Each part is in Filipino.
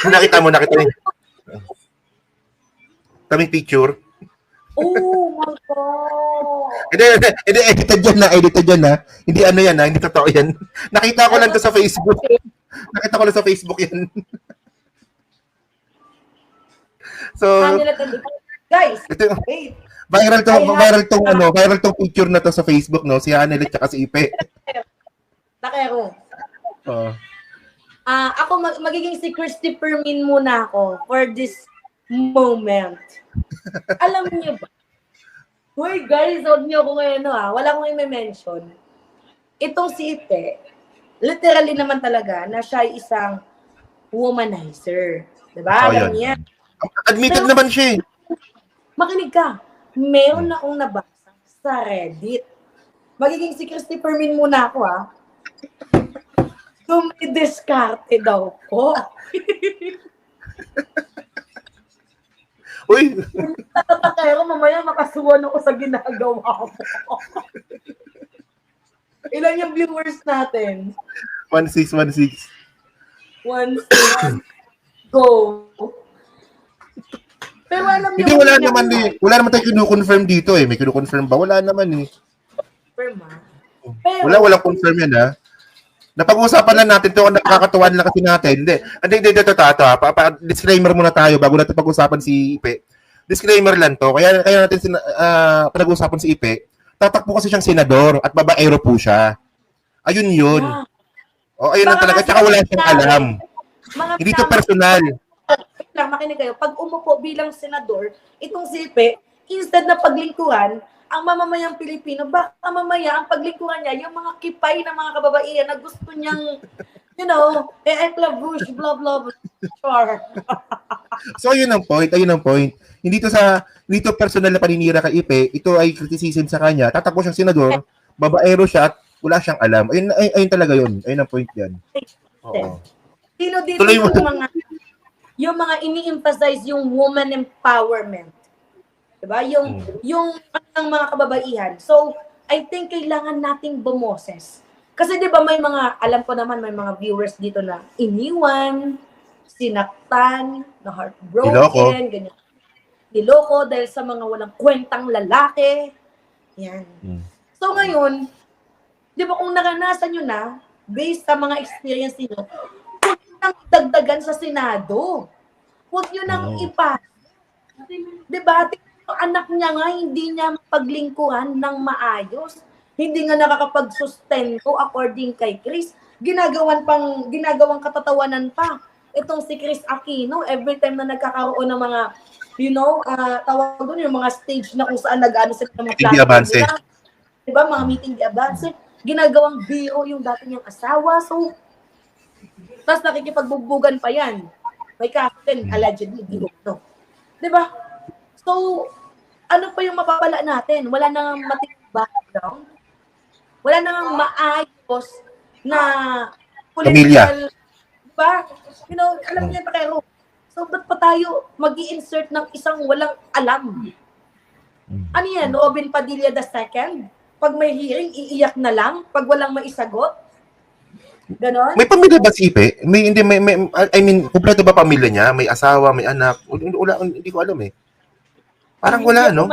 Nakita mo yun. Kaming picture. Oh my God! Hindi, edited yan na. Hindi ano yan na, hindi totoo yan. Nakita ko lang to sa Facebook. Nakita ko lang sa Facebook yan. So, guys, ito, wait. viral tong picture na to sa Facebook, no? Si Hanelet at si Ipe. Takero. Oo. Ako magiging si Christy Permin muna ako for this moment. Alam niyo ba? Hoy guys, huwag niyo ako ngayon wala akong i-mention. Itong si Ipe, literally naman talaga na siya ay isang womanizer. Diba? Alam niya. Admitted naman siya. Makinig ka. Meron akong nabasa sa Reddit. Magiging si Christy Permin muna ako Dumidiskarte daw po. Uy! Tatakero, mamaya makasuwan ako sa ginagawa ko. Ilan yung viewers natin? 1616. 16. Go. Pero alam niyo, hindi, wala naman tayo kinu-confirm dito eh. May kinu-confirm ba? Wala naman eh. Pero, walang confirm yan ha. Napag-uusapan lang natin ito, nakakatuwan lang kasi natin. Hindi, ito. Disclaimer muna tayo bago natin pag-usapan si Ipe. Disclaimer lang to. Kaya natin pinag-uusapan si Ipe. Tatakbo kasi siyang senador at babaero po siya. Ayun yun. Ayun lang talaga. Tsaka wala siyang alam. Hindi to personal. Lang, makinig kayo. Pag umupo bilang senador, itong si Ipe, instead na paglingkuran, ang mamamayang Pilipino, baka mamaya ang paglingkuran niya, yung mga kipay na mga kababaihan na gusto niyang, eclabush, blah, blah, blah. Sure. So, ayun ang point. Hindi to personal na paninira kay Ipe. Ito ay criticism sa kanya. Tatakbo siyang senador, babaero siya at wala siyang alam. Ayun talaga yun. Ayun ang point yan. Oo. Sino dito yung mga ini-emphasize yung woman empowerment? Diba? Yung mga kababaihan. So, I think kailangan nating bumoses. Kasi diba alam ko naman may mga viewers dito na iniwan, sinaktan, na heartbroken, ganyan. Niloko dahil sa mga walang kwentang lalaki. Yan. So ngayon, diba kung naranasan nyo na, based sa mga experience niyo, huwag nyo nang dagdagan sa Senado. Huwag nyo nang diba? Anak niya nga, hindi niya paglingkuran ng maayos. Hindi nga nakakapag-sustento according kay Chris. Ginagawang katatawanan pa. Itong si Chris Aquino, every time na nagkakaroon ng mga, tawag doon, yung mga stage na kung saan nag-ano sila ng mga platform nila. Diba, mga meeting di advance. Ginagawang biro yung dati niyang asawa. So, tapos nakikipagbubugan pa yan. May captain, allegedly, diba? So, ano pa yung mapapala natin? Wala nang matinding background. Wala nang maayos na pamilya. Diba? Alam niyo pa So, ba't pa tayo mag-i-insert ng isang walang alam? Ano yan? Robin Padilla II? Pag may hearing, iiyak na lang? Pag walang maisagot? Ganon? May pamilya ba si Ipe? Kumpleto ba pamilya niya? May asawa, may anak? Hindi ko alam eh. Parang wala, no?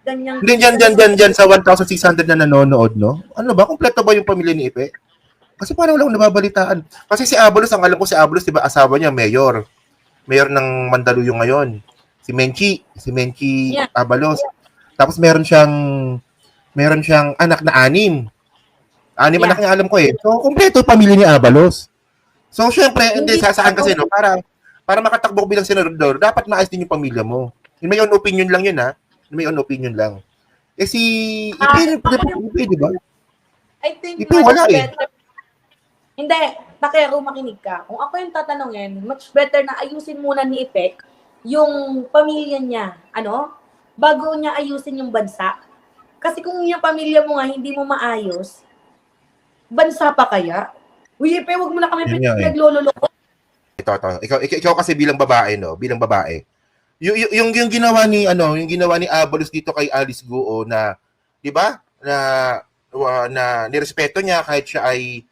Hindi, dyan sa 1,600 na nanonood, no? Ano ba? Kumpleto ba yung pamilya ni Ipe? Kasi parang wala akong nababalitaan. Kasi si Abalos, ang alam ko si Abalos, diba, asawa niya, mayor. Mayor ng Mandaluyong ngayon. Si Menchi Abalos. Tapos meron siyang anak na 6. 6 anak nga alam ko eh. So, kumpleto pamilya ni Abalos. So, syempre, hindi sasaan kasi, no? Para makatakbo bilang senador, dapat maayos din yung pamilya mo. May own opinion lang yun, ha? May own opinion lang. Si Ipe, di ba? I think Ipe, wala better. Hindi, Takero, makinig ka. Kung ako yung tatanungin, much better na ayusin muna ni Ipe yung pamilya niya, bago niya ayusin yung bansa. Kasi kung yung pamilya mo nga hindi mo maayos, bansa pa kaya? Uy, Ipe, wag mo na kami pinaglololoko. Ikaw kasi bilang babae, no? Bilang babae. Yung ginawa ni Abalos dito kay Alice Guo na, 'di ba? Na nirespeto niya kahit siya ay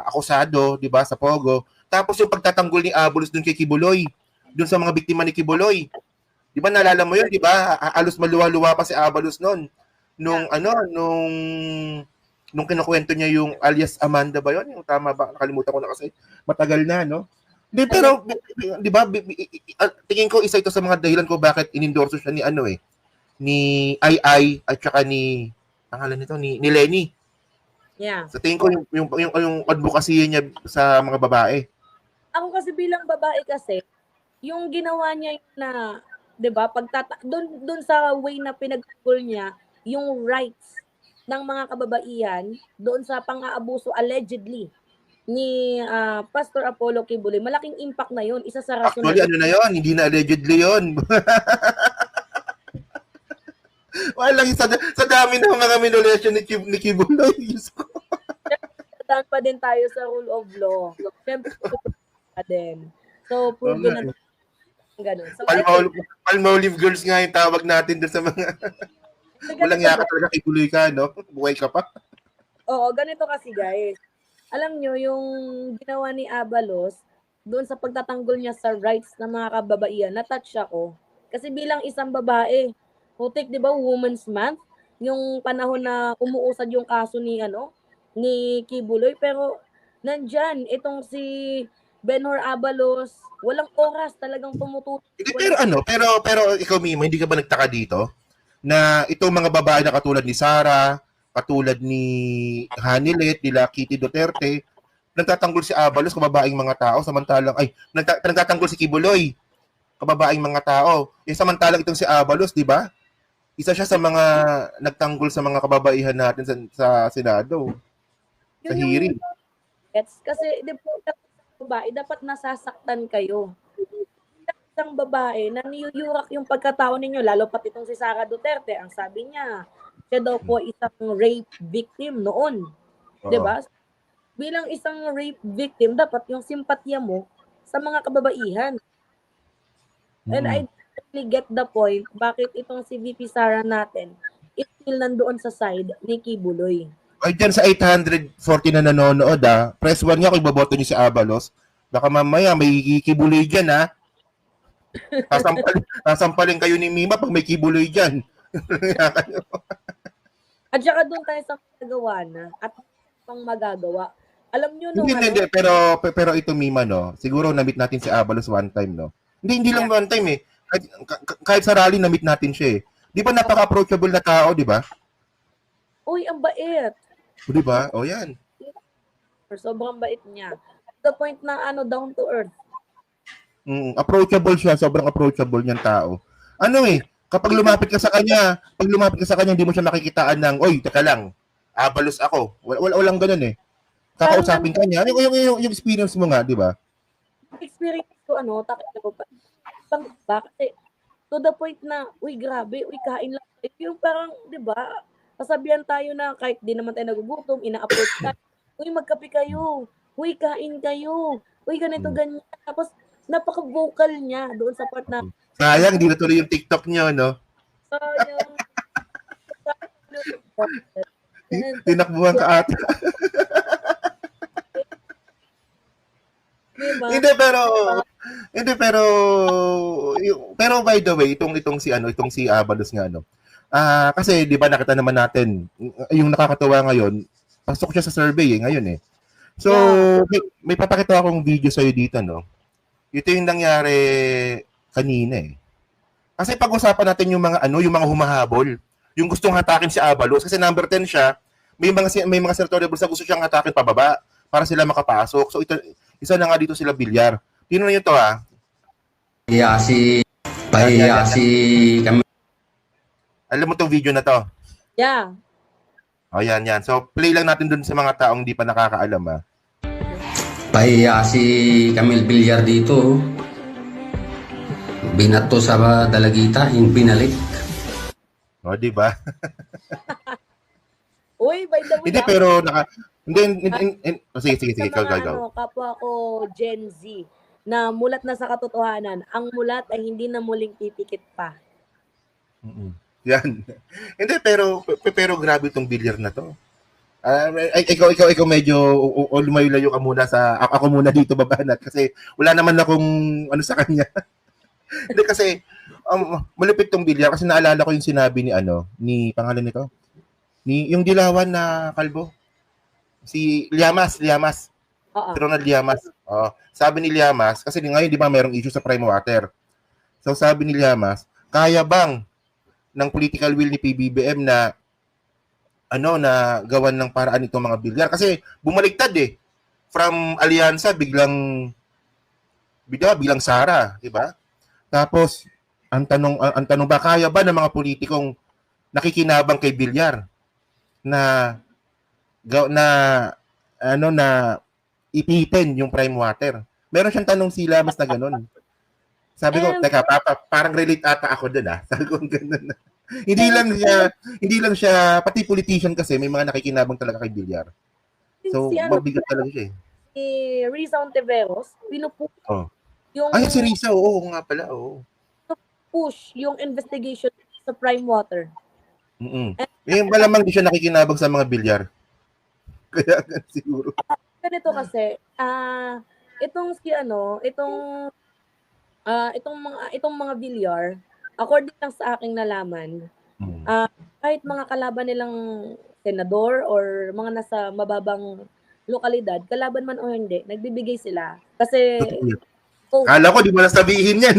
akusado, 'di ba, sa Pogo. Tapos yung pagtatanggol ni Abalos dun kay Kibuloy, dun sa mga biktima ni Kibuloy. Di ba naalala mo yun, di ba? Alos maluwa-luwa pa si Abalos noon. Nung kinukwento niya yung alias Amanda ba yun? Yung tama ba? Nakalimutan ko na kasi matagal na, no? Di, pero, di ba, tingin ko isa ito sa mga dahilan ko bakit inendorso siya ni ni Ai at saka ni, pangalan nito, ni Lenny. Yeah. Sa tingin ko yung advocacy niya sa mga babae. Ako kasi bilang babae kasi, yung ginawa niya na, 'di ba, doon sa way na pinagtanggol niya yung rights ng mga kababaihan doon sa pang-aabuso allegedly ni Pastor Apollo Kibuloy. Malaking impact na 'yon. Isa sa rason. Actually, ano na 'yon? Hindi na allegedly 'yon. Walang sa dami ng mga minolesyon ni Kibuloy. Tatan pa din tayo sa rule of law. Siyempre, pa din. So, proven na ganun. So, Palmolive girls nga yung tawag natin doon sa mga walang yaka talaga Kibuloy ka, no? Buhay ka pa. Oo, ganito kasi guys. Alam nyo, yung ginawa ni Abalos, doon sa pagtatanggol niya sa rights ng mga kababaihan, na-touch ako. Kasi bilang isang babae, putik, di ba, Women's Month, yung panahon na umuusad yung kaso ni Kibuloy, pero nandyan, itong si Benhur Abalos, walang oras talagang tumutulong. Pero ikaw Mimo, hindi ka ba nagtaka dito na itong mga babae na katulad ni Sara, katulad ni Hanilet, nila Kitty Duterte, nagtatanggol si Abalos, kababaeng mga tao, samantalang nagtatanggol si Kibuloy, kababaeng mga tao. Samantalang itong si Abalos, di ba? Isa siya sa mga nagtanggol sa mga kababaihan natin sa Senado. Sa hearing. Kasi di po, babae, dapat nasasaktan kayo. Isang babae na niyuyurak yung pagkatao ninyo, lalo pat itong si Sara Duterte, ang sabi niya, siya daw po isang rape victim noon. Diba? Bilang isang rape victim, dapat yung simpatya mo sa mga kababaihan. And I really get the point, bakit itong si VP Sara natin, still nandoon sa side ni Kibuloy. Ay, dyan sa 840 na nanonood, press 1 nga kung iboboto niyo si Abalos. Baka mamaya may Kibuloy dyan, Sasampalin kayo ni Mima pag may Kibuloy dyan. At saka doon tayo sa magagawa na at pang magagawa. Alam nyo no? Hindi, pero ito Mima, no? Siguro na-meet natin si Abalos one time, no? Hindi lang one time, eh. Kahit sa rally na-meet natin siya, eh. Di ba napaka-approachable na tao, di ba? Uy, ang bait. Di ba? O yan. Sobrang bait niya. The point na down to earth. Approachable siya, sobrang approachable niyang tao. Kapag lumapit ka sa kanya, hindi mo siya nakikitaan ng, oy, teka lang, Abalos ako. Walang ganun eh. Kakausapin ka niya. Yung experience mo nga, di ba? Experience ko, takot pa. Kasi, to the point na, uy, grabe, uy, kain lang. Yung parang, di ba, sasabihan tayo na kahit di naman tayo nagugutom, ina-approach tayo. Uy, magkape kayo. Uy, kain kayo. Uy, ganito, ganyan. Tapos, napaka-vocal niya doon sa part na... Sayang, hindi na tuloy yung TikTok niyo, no? Sayang. Tinakbuhan ka ata. Diba? Pero by the way, itong si Abalos nga, kasi 'di ba nakita naman natin yung nakakatuwa ngayon, pasok siya sa survey ngayon eh. So, may papakita akong video sa iyo dito, no. Ito yung nangyari kanina eh. Kasi pag-usapan natin yung mga humahabol, yung gustong hatakin si Abalos kasi number 10 siya, may mga senatorial na gusto siyang hatakin pababa para sila makapasok. So ito, isa na nga dito sila Bilyar. Tingnan niyo to Pahiya si kami. Alam mo tong video na to? Yeah. O yan. So play lang natin dun sa mga taong hindi pa nakakaalam Pahiya si Camille Villar dito. Binato sa dalagita, yung binalik. O, di ba? Uy, by the way. Hindi, pero sige, go. Kapwa ko Gen Z na mulat na sa katotohanan, ang mulat ay hindi na muling pipikit pa. Yan. Hindi, pero grabe itong Villar na to. Ikaw medyo lumayo-layo ka muna sa ako muna dito babanat kasi wala naman akong ano sa kanya. Hindi kasi malupit tong bilyar kasi naalala ko yung sinabi ni pangalan nito, ni yung dilawan na kalbo, si Llamas. Oo. Si Ronald Llamas. Sabi ni Llamas kasi ngayon 'di ba mayroong issue sa prime water. So sabi ni Llamas, kaya bang ng political will ni PBBM na na gawan ng paraan itong mga bilyar kasi bumaliktad from alyansa biglang Sara, di ba? Tapos ang tanong ba kaya ba ng mga politikong nakikinabang kay bilyar na na na ipitin yung prime water. Meron siyang tanong si Lamas na ganun. Sabi ko, teka, parang relate ata ako doon Sabi ko ganun. Hindi lang siya pati politician kasi may mga nakikinabang talaga kay bilyar. So, mabigat talaga siya Si Risa Ontiveros, pinupush yung si Risa, oo nga pala, oo. Push yung investigation sa prime water. Malamang di siya nakikinabang sa mga bilyar. Kaya siguro. Ganito kasi, itong mga bilyar, according lang sa aking nalaman, kahit mga kalaban nilang senador or mga nasa mababang lokalidad, kalaban man o hindi, nagbibigay sila. Kasi, kala ko di mo nasabihin yan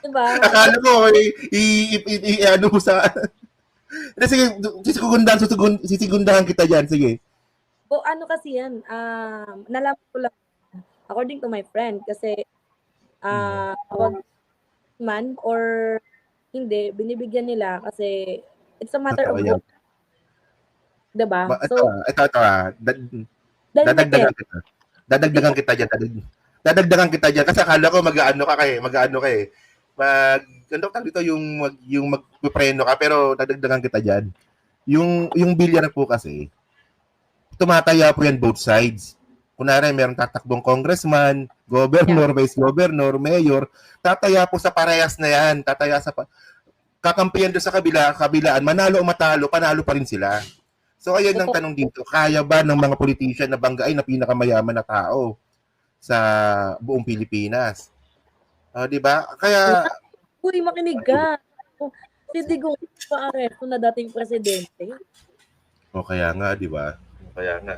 diba? Akala ko, ano mo sa... Sige, sisigundahan kita dyan, sige. Ano kasi yan, nalaman ko lang, according to my friend, kasi, wag man or hindi, binibigyan nila kasi it's a matter of vote. Diba? Ito, dadagdagan kita dyan. Dadagdagan kita dyan kasi akala ko mag-ano ka yung magpipreno ka pero dadagdagan kita dyan. Yung bilyar po kasi tumataya po yan both sides. Kunwari meron tatakbong congressman, governor, vice governor, mayor, tataya po sa parehas na yan. Tataya sa kakampiyan doon sa kabilaan, manalo o matalo, panalo pa rin sila. So ayun ang tanong dito, kaya ba ng mga politician na banggain na pinakamayaman na tao sa buong Pilipinas? 'Di ba? Kaya makinig ka. Si Digong pa-aresto na dating presidente. kaya nga, 'di ba? Kaya nga